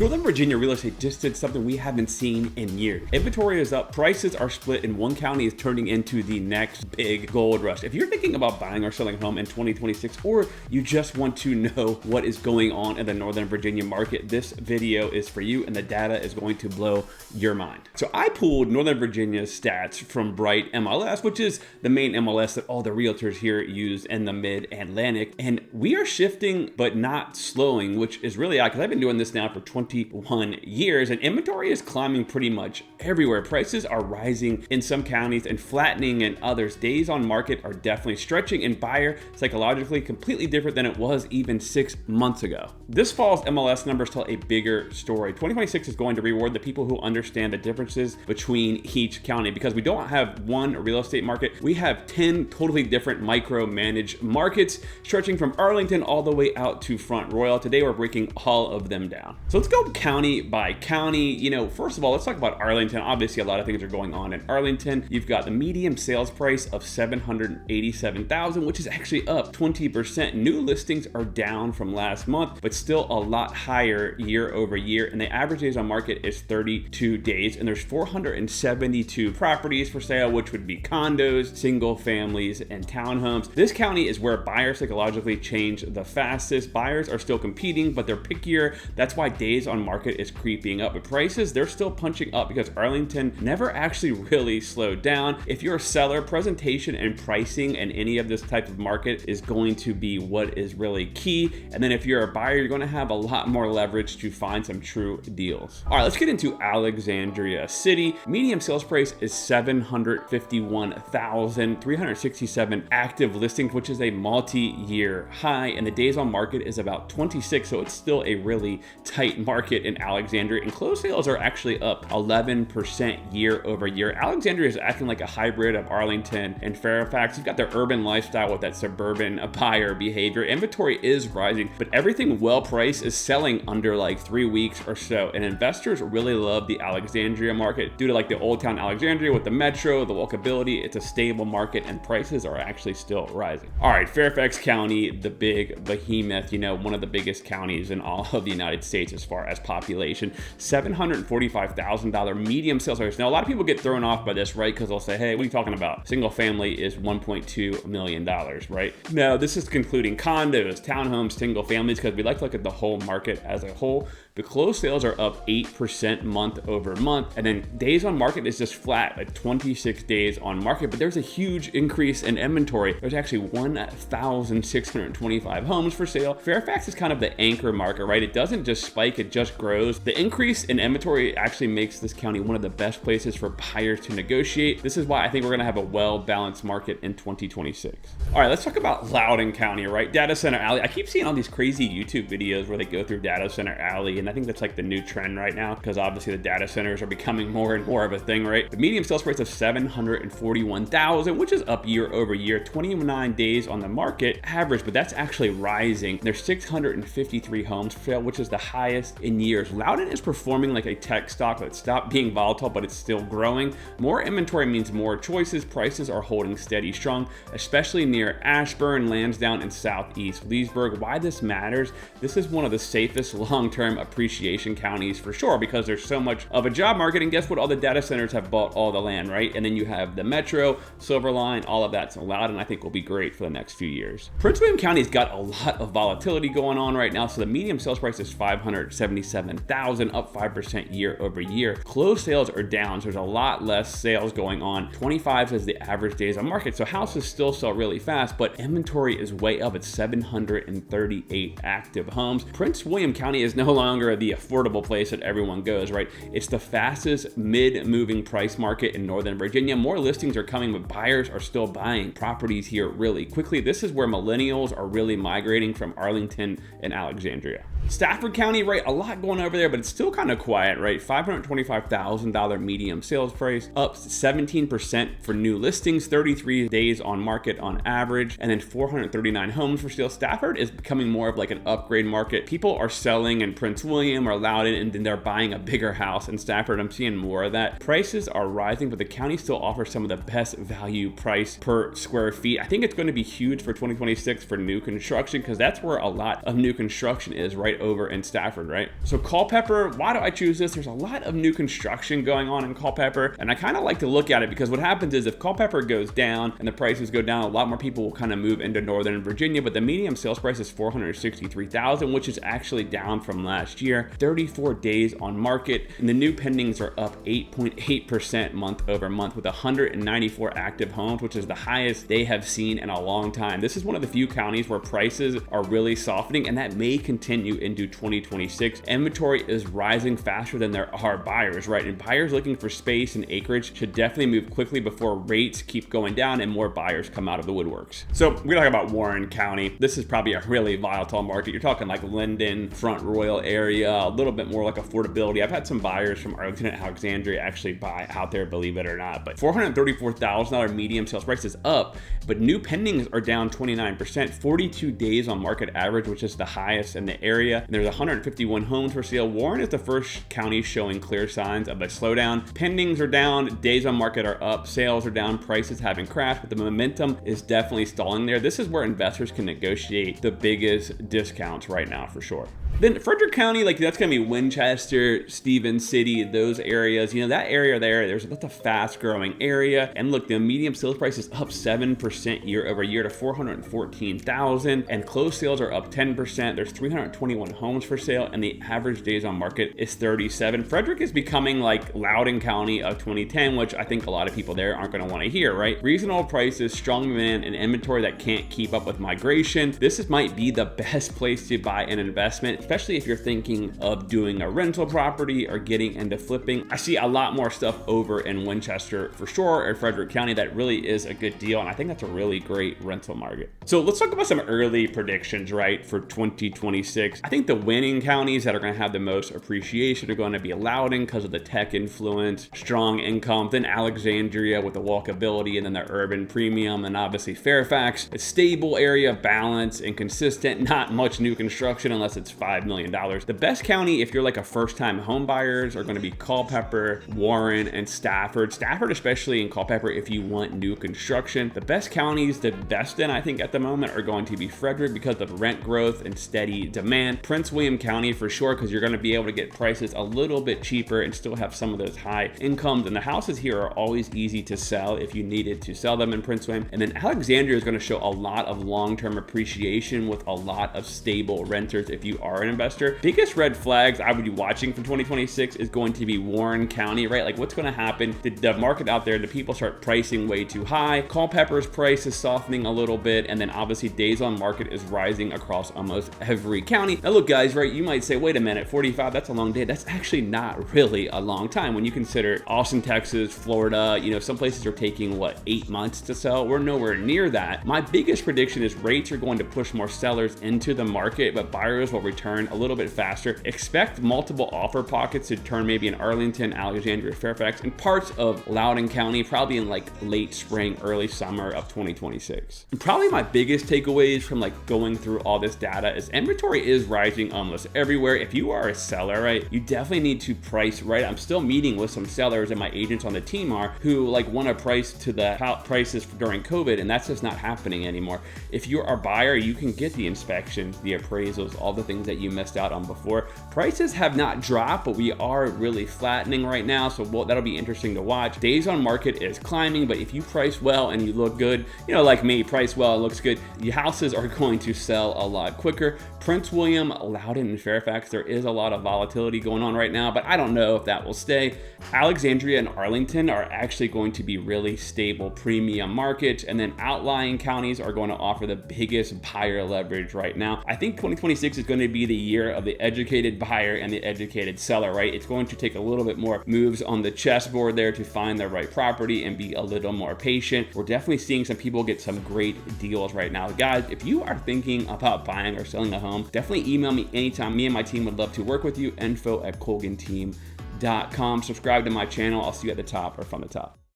Northern Virginia real estate just did something we haven't seen in years. Inventory is up, prices are split, and one county is turning into the next big gold rush. If you're thinking about buying or selling a home in 2026, or you just want to know what is going on in the Northern Virginia market, this video is for you, and the data is going to blow your mind. So I pulled Northern Virginia's stats from Bright MLS, which is the main MLS that all the realtors here use in the Mid-Atlantic, and we are shifting but not slowing, which is really odd because I've been doing this now for 21 years, and inventory is climbing pretty much everywhere. Prices are rising in some counties and flattening in others. Days on market are definitely stretching, and buyer psychologically completely different than it was even 6 months ago. This fall's MLS numbers tell a bigger story. 2026 is going to reward the people who understand the differences between each county, because we don't have one real estate market. We have 10 totally different micro-managed markets stretching from Arlington all the way out to Front Royal. Today we're breaking all of them down. So let's go county by county. First of all, let's talk about Arlington. Obviously, a lot of things are going on in Arlington. You've got the median sales price of $787,000, which is actually up 20%. New listings are down from last month, but still a lot higher year over year. And the average days on market is 32 days. And there's 472 properties for sale, which would be condos, single families, and townhomes. This county is where buyers psychologically change the fastest. Buyers are still competing, but they're pickier. That's why days on market is creeping up, but prices, they're still punching up because Arlington never actually really slowed down. If you're a seller, presentation and pricing in any of this type of market is going to be what is really key. And then if you're a buyer, you're going to have a lot more leverage to find some true deals. All right, let's get into Alexandria City. Median sales price is $751,367 active listings, which is a multi-year high, and the days on market is about 26, so it's still a really tight market in Alexandria, and closed sales are actually up 11% year over year. Alexandria is acting like a hybrid of Arlington and Fairfax. You've got their urban lifestyle with that suburban buyer behavior. Inventory is rising, but everything well priced is selling under like 3 weeks or so, and investors really love the Alexandria market due to like the Old Town Alexandria with the metro, the walkability. It's a stable market, and prices are actually still rising. All right, Fairfax County, the big behemoth, one of the biggest counties in all of the United States as far as population. $745,000 medium sales price. Now, a lot of people get thrown off by this, right? Because they'll say, hey, what are you talking about? Single family is $1.2 million, right? No, this is including condos, townhomes, single families, because we like to look at the whole market as a whole. The closed sales are up 8% month over month, and then days on market is just flat at 26 days on market, but there's a huge increase in inventory. There's actually 1,625 homes for sale. Fairfax is kind of the anchor market, right? It doesn't just spike, it just grows. The increase in inventory actually makes this county one of the best places for buyers to negotiate. This is why I think we're gonna have a well-balanced market in 2026. All right, let's talk about Loudoun County, right? Data Center Alley. I keep seeing all these crazy YouTube videos where they go through Data Center Alley, and I think that's like the new trend right now because obviously the data centers are becoming more and more of a thing, right? The median sales price of $741,000, which is up year over year, 29 days on the market average, but that's actually rising. There's 653 homes for sale, which is the highest in years. Loudoun is performing like a tech stock that stopped being volatile, but it's still growing. More inventory means more choices. Prices are holding steady strong, especially near Ashburn, Lansdowne, and Southeast Leesburg. Why this matters? This is one of the safest long-term appreciation counties for sure, because there's so much of a job market, and guess what? All the data centers have bought all the land, right? And then you have the metro, Silver Line, all of that's allowed, and I think will be great for the next few years. Prince William County's got a lot of volatility going on right now, so the median sales price is $577,000, up 5% year over year. Closed sales are down, so there's a lot less sales going on. 25 is the average days on market, so houses still sell really fast, but inventory is way up at 738 active homes. Prince William County is no longer the affordable place that everyone goes, right? It's the fastest mid-moving price market in Northern Virginia. More listings are coming, but buyers are still buying properties here really quickly. This is where millennials are really migrating from Arlington and Alexandria. Stafford County, right? A lot going over there, but it's still kind of quiet, right? $525,000 medium sales price, up 17% for new listings, 33 days on market on average, and then 439 homes for sale. Stafford is becoming more of like an upgrade market. People are selling in Prince Prince William or Loudoun, and then they're buying a bigger house in Stafford. I'm seeing more of that. Prices are rising, but the county still offers some of the best value price per square feet. I think it's going to be huge for 2026 for new construction, because that's where a lot of new construction is, right over in Stafford, right? So Culpeper, why do I choose this? There's a lot of new construction going on in Culpeper, and I kind of like to look at it because what happens is if Culpeper goes down and the prices go down, a lot more people will kind of move into Northern Virginia, but the median sales price is $463,000, which is actually down from last year. 34 days on market, and the new pendings are up 8.8% month over month with 194 active homes, which is the highest they have seen in a long time. This is one of the few counties where prices are really softening, and that may continue into 2026. Inventory is rising faster than there are buyers, right? And buyers looking for space and acreage should definitely move quickly before rates keep going down and more buyers come out of the woodworks. So we're talking about Warren County. This is probably a really volatile market. You're talking like Linden, Front Royal area, a little bit more like affordability. I've had some buyers from Arlington and Alexandria actually buy out there, believe it or not, but $434,000 medium sales price is up, but new pendings are down 29%, 42 days on market average, which is the highest in the area. And there's 151 homes for sale. Warren is the first county showing clear signs of a slowdown. Pendings are down, days on market are up, sales are down, prices haven't crashed, but the momentum is definitely stalling there. This is where investors can negotiate the biggest discounts right now for sure. Then Frederick County, like that's gonna be Winchester, Stevens City, those areas. You know, that area that's a fast growing area. And look, the medium sales price is up 7% year over year to $414,000, and closed sales are up 10%. There's 321 homes for sale, and the average days on market is 37. Frederick is becoming like Loudoun County of 2010, which I think a lot of people there aren't gonna wanna hear, right? Reasonable prices, strong demand, and inventory that can't keep up with migration. Might be the best place to buy an investment, especially if you're thinking of doing a rental property or getting into flipping. I see a lot more stuff over in Winchester for sure, or Frederick County, that really is a good deal, and I think that's a really great rental market. So let's talk about some early predictions, right, for 2026. I think the winning counties that are going to have the most appreciation are going to be Loudoun because of the tech influence, strong income, then Alexandria with the walkability, and then the urban premium, and obviously Fairfax, a stable area, balance and consistent, not much new construction unless it's $5 million. The best county, if you're like a first-time home buyers, are going to be Culpeper, Warren, and Stafford. Stafford, especially in Culpeper, if you want new construction. The best counties to invest in, I think, at the moment are going to be Frederick because of rent growth and steady demand. Prince William County for sure, because you're going to be able to get prices a little bit cheaper and still have some of those high incomes. And the houses here are always easy to sell if you needed to sell them in Prince William. And then Alexandria is going to show a lot of long-term appreciation with a lot of stable renters if you are an investor. Biggest red flags I would be watching for 2026 is going to be Warren County, right? Like what's going to happen? Did the market out there, do people start pricing way too high? Culpeper's price is softening a little bit, and then obviously days on market is rising across almost every county. Now look guys, right, you might say, wait a minute, 45, that's a long day. That's actually not really a long time when you consider Austin, Texas, Florida, you know, some places are taking what, 8 months to sell. We're nowhere near that. My biggest prediction is rates are going to push more sellers into the market, but buyers will return a little bit faster. Expect multiple offer pockets to turn maybe in Arlington, Alexandria, Fairfax, and parts of Loudoun County, probably in like late spring, early summer of 2026. And probably my biggest takeaways from like going through all this data is inventory is rising almost everywhere. If you are a seller, right, you definitely need to price right. I'm still meeting with some sellers, and my agents on the team are, who like want to price to the prices during COVID, and that's just not happening anymore. If you're a buyer, you can get the inspections, the appraisals, all the things that you missed out on before. Prices have not dropped, but we are really flattening right now, so that'll be interesting to watch. Days on market is climbing, but if you price well and you look good, you know, like me, price well and looks good, your houses are going to sell a lot quicker. Prince William, Loudoun, and Fairfax, there is a lot of volatility going on right now, but I don't know if that will stay. Alexandria and Arlington are actually going to be really stable premium markets, and then outlying counties are going to offer the biggest buyer leverage right now. I think 2026 is going to be the year of the educated buyer and the educated seller, right? It's going to take a little bit more moves on the chessboard there to find the right property and be a little more patient. We're definitely seeing some people get some great deals right now. Guys, if you are thinking about buying or selling a home, definitely email me anytime. Me and my team would love to work with you. info@colganteam.com. Subscribe to my channel. I'll see you at the top or from the top.